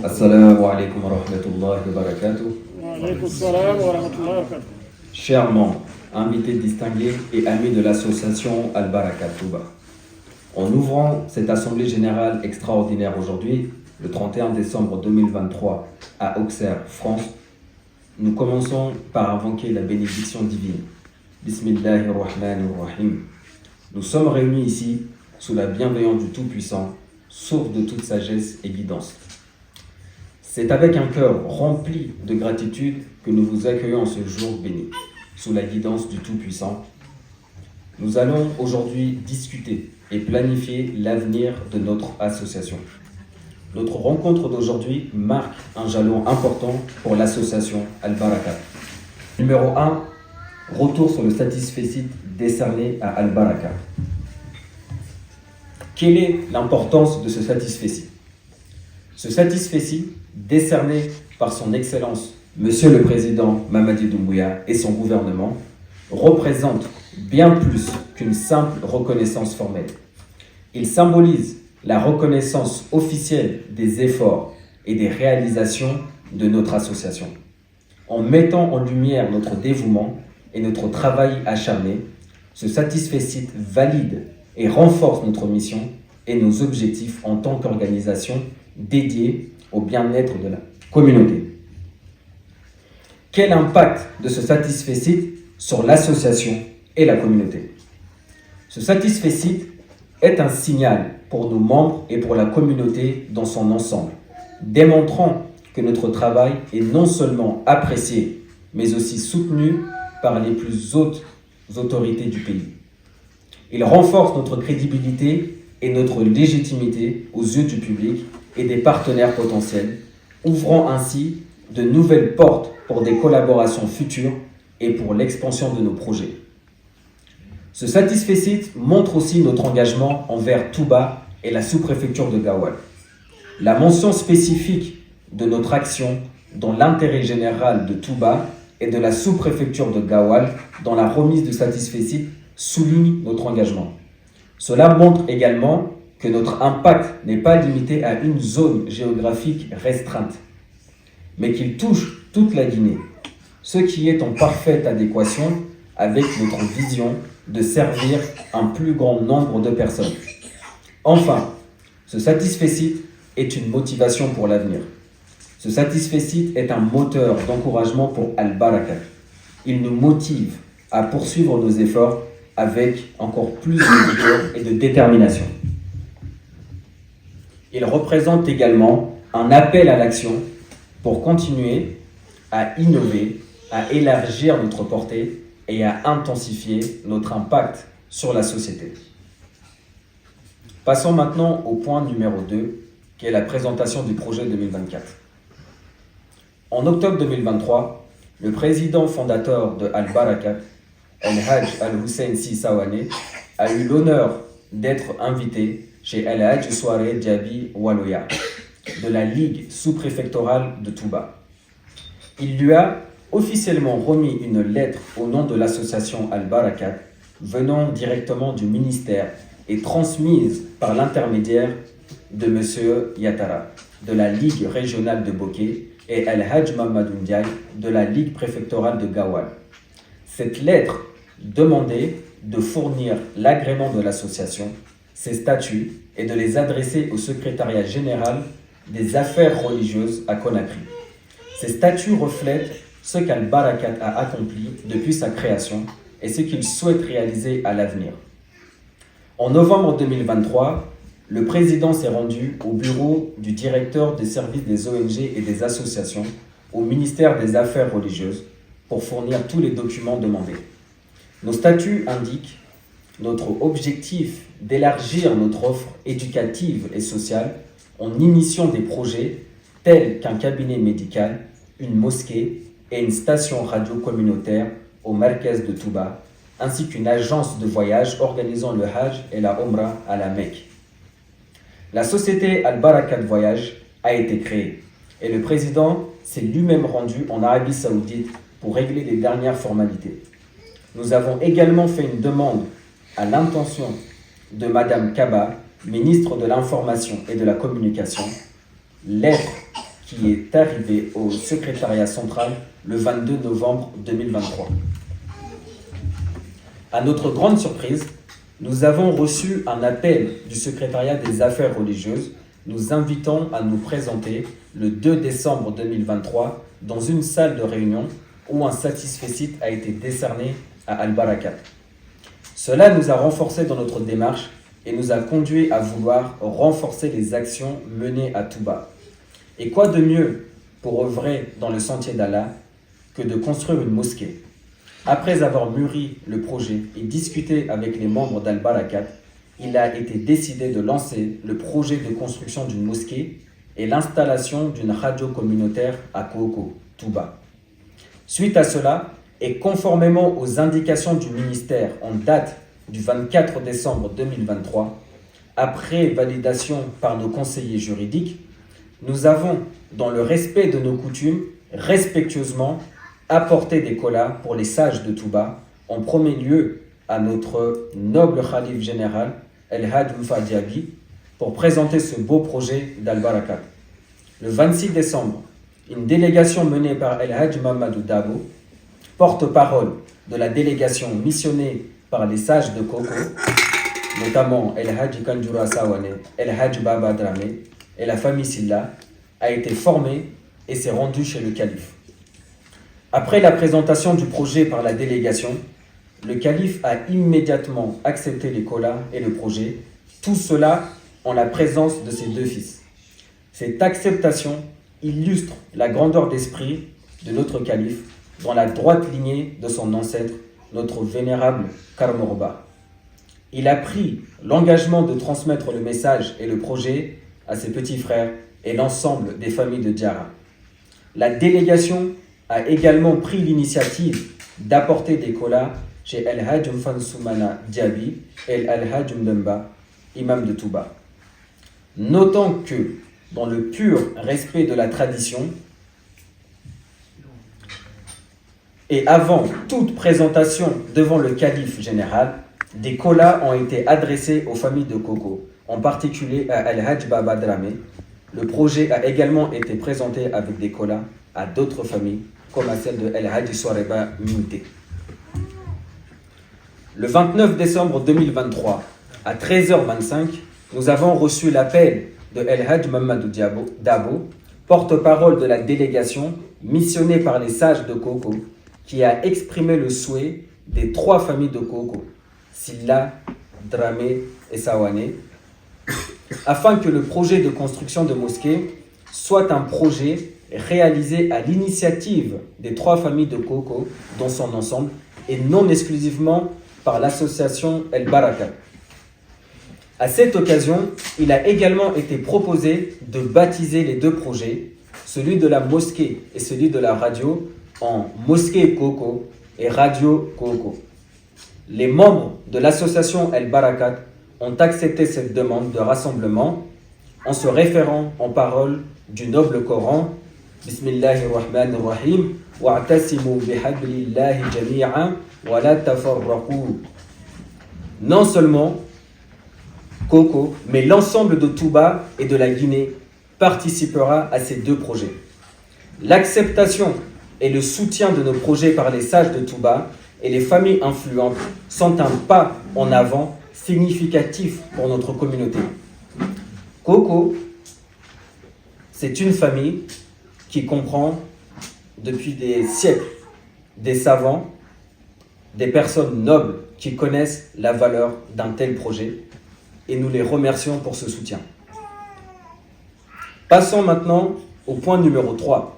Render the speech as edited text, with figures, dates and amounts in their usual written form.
Assalamu alaikum wa rahmatullahi wa barakatuh. Chers membres, invités distingués et amis de l'association Al-Barakat Touba. En ouvrant cette assemblée générale extraordinaire aujourd'hui, le 31 décembre 2023 à Auxerre, France, nous commençons par invoquer la bénédiction divine. Bismillahirrahmanirrahim. Nous sommes réunis ici sous la bienveillance du Tout-Puissant, source de toute sagesse et guidance. C'est avec un cœur rempli de gratitude que nous vous accueillons en ce jour béni, sous la guidance du Tout-Puissant. Nous allons aujourd'hui discuter et planifier l'avenir de notre association. Notre rencontre d'aujourd'hui marque un jalon important pour l'association Al-Barakat. Numéro 1, retour sur le satisfecit décerné à Al-Barakat. Quelle est l'importance de ce satisfecit? Ce satisfecit, décerné par son Excellence, Monsieur le Président Mamadi Doumbouya et son gouvernement, représente bien plus qu'une simple reconnaissance formelle. Il symbolise la reconnaissance officielle des efforts et des réalisations de notre association. En mettant en lumière notre dévouement et notre travail acharné, ce satisfecit valide et renforce notre mission et nos objectifs en tant qu'organisation dédiée au bien-être de la communauté. Quel impact de ce satisfecit sur l'association et la communauté? Ce satisfecit est un signal pour nos membres et pour la communauté dans son ensemble, démontrant que notre travail est non seulement apprécié, mais aussi soutenu par les plus hautes autorités du pays. Il renforce notre crédibilité et notre légitimité aux yeux du public et des partenaires potentiels, ouvrant ainsi de nouvelles portes pour des collaborations futures et pour l'expansion de nos projets. Ce satisfecit montre aussi notre engagement envers Touba et la sous-préfecture de Gawal. La mention spécifique de notre action dans l'intérêt général de Touba et de la sous-préfecture de Gawal dans la remise du satisfecit souligne notre engagement. Cela montre également que notre impact n'est pas limité à une zone géographique restreinte, mais qu'il touche toute la Guinée, ce qui est en parfaite adéquation avec notre vision de servir un plus grand nombre de personnes. Enfin, ce satisfecit est une motivation pour l'avenir. Ce satisfecit est un moteur d'encouragement pour Al-Barakat. Il nous motive à poursuivre nos efforts avec encore plus de vigueur et de détermination. Il représente également un appel à l'action pour continuer à innover, à élargir notre portée et à intensifier notre impact sur la société. Passons maintenant au point numéro 2, qui est la présentation du projet 2024. En octobre 2023, le président fondateur de Al-Barakat, El-Hajj Al-Hussein Si Sawane, a eu l'honneur d'être invité chez El-Hajj Soare Diaby Waloya, de la Ligue sous-préfectorale de Touba. Il lui a officiellement remis une lettre au nom de l'association Al-Barakat, venant directement du ministère et transmise par l'intermédiaire de M. Yatara, de la Ligue régionale de Boké, et El-Hajj Mamadou Ndiaye, de la Ligue préfectorale de Gawal. Cette lettre demandait de fournir l'agrément de l'association, ses statuts et de les adresser au secrétariat général des affaires religieuses à Conakry. Ces statuts reflètent ce qu'Al-Barakat a accompli depuis sa création et ce qu'il souhaite réaliser à l'avenir. En novembre 2023, le président s'est rendu au bureau du directeur des services des ONG et des associations au ministère des Affaires religieuses pour fournir tous les documents demandés. Nos statuts indiquent notre objectif d'élargir notre offre éducative et sociale en initiant des projets tels qu'un cabinet médical, une mosquée et une station radio communautaire au Markaz de Touba, ainsi qu'une agence de voyage organisant le Hajj et la Omra à la Mecque. La société Al-Barakat Voyage a été créée et le président s'est lui-même rendu en Arabie Saoudite pour régler les dernières formalités. Nous avons également fait une demande à l'intention de Madame Kaba, ministre de l'Information et de la Communication, lettre qui est arrivée au secrétariat central le 22 novembre 2023. À notre grande surprise, nous avons reçu un appel du secrétariat des affaires religieuses nous invitant à nous présenter le 2 décembre 2023 dans une salle de réunion où un satisfecit a été décerné à Al-Barakat. Cela nous a renforcés dans notre démarche et nous a conduit à vouloir renforcer les actions menées à Touba. Et quoi de mieux pour œuvrer dans le sentier d'Allah que de construire une mosquée? Après avoir mûri le projet et discuté avec les membres d'Al-Barakat, il a été décidé de lancer le projet de construction d'une mosquée et l'installation d'une radio communautaire à Koko, Touba. Suite à cela, et conformément aux indications du ministère en date du 24 décembre 2023, après validation par nos conseillers juridiques, nous avons, dans le respect de nos coutumes, respectueusement apporté des kolas pour les sages de Touba, en premier lieu à notre noble Khalif général, El-Hadj Moufa Diaby, pour présenter ce beau projet d'Al-Barakat. Le 26 décembre, une délégation menée par El-Hadj Mamadou Dabo, porte-parole de la délégation missionnée par les sages de Koko, notamment El-Hadj Kanjoura Sawane, El-Hadj Baba Dramé et la famille Silla, a été formée et s'est rendue chez le calife. Après la présentation du projet par la délégation, le calife a immédiatement accepté les kolas et le projet, tout cela en la présence de ses deux fils. Cette acceptation illustre la grandeur d'esprit de notre calife dans la droite lignée de son ancêtre, notre vénérable Karmorba. Il a pris l'engagement de transmettre le message et le projet à ses petits frères et l'ensemble des familles de Diarra. La délégation a également pris l'initiative d'apporter des kolas chez El-Hadj Mfansoumana Diaby et El-Hadj Mbemba, imam de Touba. Notons que, dans le pur respect de la tradition, et avant toute présentation devant le calife général, des kolas ont été adressés aux familles de Koko, en particulier à El-Hadj Baba Dramé. Le projet a également été présenté avec des kolas à d'autres familles, comme à celle de El-Hadj Souareba Mimte. Le 29 décembre 2023, à 13h25, nous avons reçu l'appel de El-Hadj Mamadou Dabo, porte-parole de la délégation missionnée par les sages de Koko, qui a exprimé le souhait des trois familles de Koko, Silla, Dramé et Sawane, afin que le projet de construction de mosquée soit un projet réalisé à l'initiative des trois familles de Koko dans son ensemble et non exclusivement par l'association El Baraka. À cette occasion, il a également été proposé de baptiser les deux projets, celui de la mosquée et celui de la radio, en Mosquée Koko et Radio Koko. Les membres de l'association El Barakat ont accepté cette demande de rassemblement en se référant en paroles du noble Coran. Bismillahirrahmanirrahim. Wa'tasimu bihablillahi jami'an wa la tafarraqu. Non seulement Koko, mais l'ensemble de Touba et de la Guinée participera à ces deux projets. L'acceptation et le soutien de nos projets par les sages de Touba et les familles influentes sont un pas en avant significatif pour notre communauté. Koko, c'est une famille qui comprend depuis des siècles des savants, des personnes nobles qui connaissent la valeur d'un tel projet et nous les remercions pour ce soutien. Passons maintenant au point numéro 3.